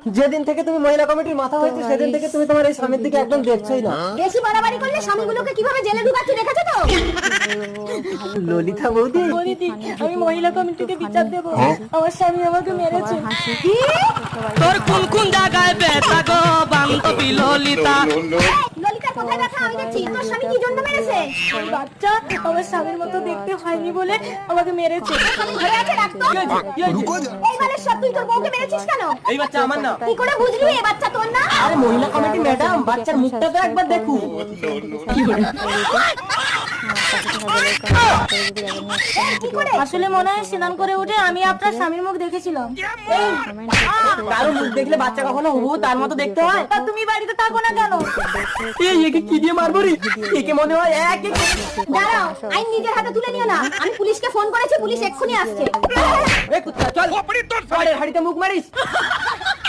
যেদিন থেকে তুমি মহিলা কমিটির মাথা হয়েছে সেদিন থেকে তুমি তোমার এই স্বামীর দিকে একদম দেখছোই না। বেশি বাড়াবাড়ি করলে স্বামীগুলোকে কিভাবে জেলে ঢুকাচ্ছি দেখেছো তো? ললিতা বৌদি, দিদি আমি মহিলা কমিটিতে বিচার দেবো, আমার স্বামী আমাকে মেরেছে। কি? তোর কোন কোন জায়গায় ব্যথা গো বান্ধবী ললিতা? ললিতার কোথায় ব্যথা? আমি দেখছি। তোর স্বামী কি জন্য মেরেছে? বাচ্চা আমার স্বামীর মতো দেখতে হয়নি বলে আমাকে মেরেছে। স্বামী ঘরে আছে, ডাক্তার। এই বালের সব তুই তোর বউকে মেরেছিস কেন? এই বাচ্চা আমার না। কি করে বুঝলি এই বাচ্চা তোর না? আরে মহিলা কমিটি ম্যাডাম, বাচ্চার মুখটা তো একবার দেখুন। কি করে? আসলে মনে হয় স্নান করে উঠে আমি আপনার স্বামীর মুখ দেখেছিলাম। কারো মুখ দেখলে বাচ্চা কখনো হবু তার মতো দেখতে হয়? তা তুমি বাড়িতে থাকো না কেন? এই একে কি দিয়ে মারবো রে? একে মনে হয় এক এক দাঁড়াও, আইন নিজের হাতে তুলে নিও না। আমি পুলিশকে ফোন করেছি, পুলিশ এক্ষুনি আসছে। এ কুত্তা চল। পরের হাড়িতে মুখ মারিস।